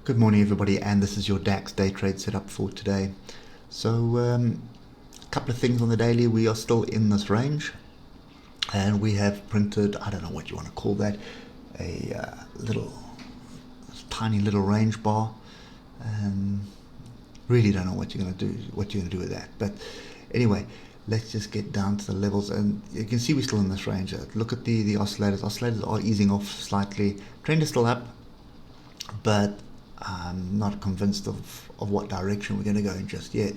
Good morning everybody, and this is your DAX day trade setup for today. So a couple of things on the daily. We are still in this range and we have printed, I don't know what you want to call that, a tiny little range bar. Really don't know what you're going to do with that, but anyway, let's just get down to the levels, and you can see we're still in this range. Look at the oscillators are easing off slightly. Trend is still up, but I'm not convinced of what direction we're going to go in just yet.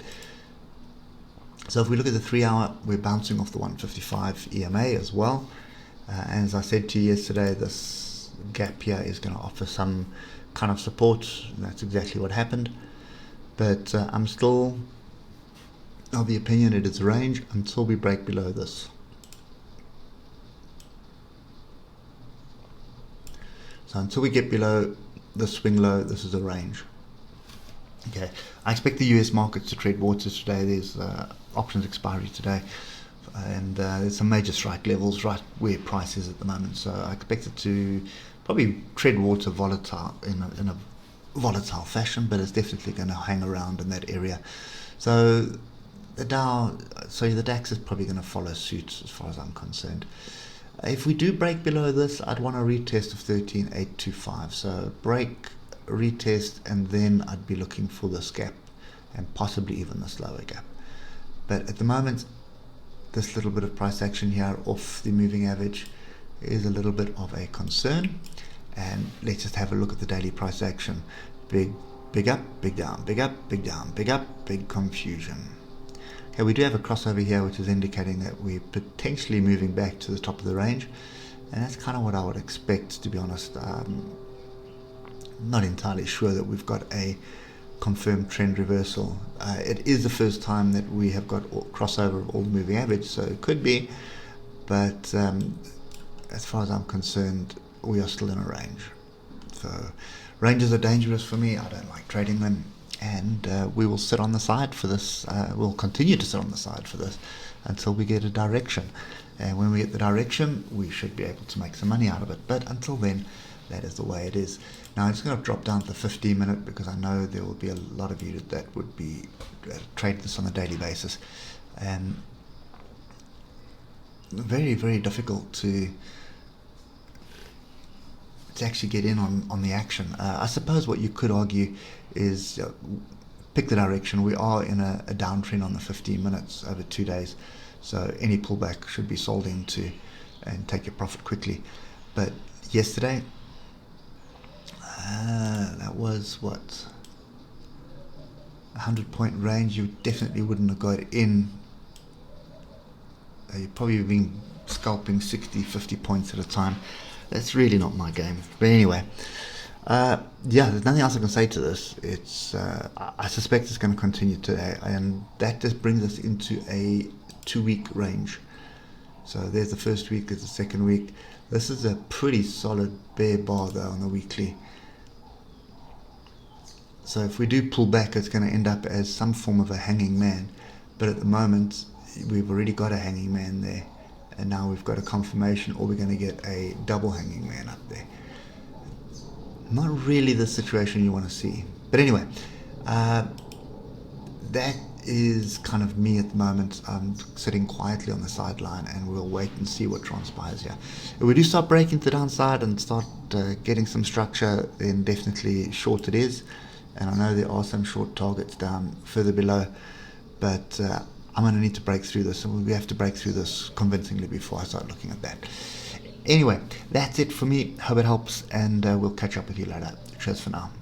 So if we look at the 3 hour, we're bouncing off the 155 EMA as well. And as I said to you yesterday, this gap here is going to offer some kind of support. That's exactly what happened. But I'm still of the opinion it is range until we break below this. So until we get below the swing low, this is a range. Okay, I expect the US markets to tread water today. There's options expiry today, and there's some major strike levels right where price is at the moment. So I expect it to probably tread water volatile in a volatile fashion, but it's definitely going to hang around in that area. So the DAX is probably going to follow suit as far as I'm concerned. If we do break below this, I'd want a retest of 13,825. So break, retest, and then I'd be looking for this gap and possibly even this lower gap. But at the moment, this little bit of price action here off the moving average is a little bit of a concern. And let's just have a look at the daily price action. Big up, big down, big up, big down, big up, big confusion. Okay, we do have a crossover here, which is indicating that we're potentially moving back to the top of the range, and that's kind of what I would expect, to be honest. Not entirely sure that we've got a confirmed trend reversal. It is the first time that we have got crossover of all the moving average, so it could be, but as far as I'm concerned, we are still in a range. So ranges are dangerous for me. I don't like trading them. And we will sit on the side for this. We'll continue to sit on the side for this until we get a direction. And when we get the direction, we should be able to make some money out of it. But until then, that is the way it is. Now I'm just going to drop down to the 15 minute because I know there will be a lot of you that would be trade this on a daily basis. And very, very difficult to actually get in on the action. I suppose what you could argue is pick the direction. We are in a downtrend on the 15 minutes over 2 days, so any pullback should be sold into and take your profit quickly. But yesterday, that was what, 100-point range. You definitely wouldn't have got in. You've probably been scalping 60-50 points at a time. That's really not my game. But anyway, yeah, there's nothing else I can say to this. It's I suspect it's going to continue today, and that just brings us into a 2-week range. So there's the first week, there's the second week. This is a pretty solid bear bar though on the weekly. So if we do pull back, it's going to end up as some form of a hanging man. But at the moment, we've already got a hanging man there. And now we've got a confirmation, or we're going to get a double hanging man up there. Not really the situation you want to see. But anyway, that is kind of me at the moment. I'm sitting quietly on the sideline, and we'll wait and see what transpires here. If we do start breaking to the downside and start getting some structure, then definitely short it is. And I know there are some short targets down further below, but I'm going to need to break through this, and we have to break through this convincingly before I start looking at that. Anyway, that's it for me. Hope it helps, and we'll catch up with you later. Cheers for now.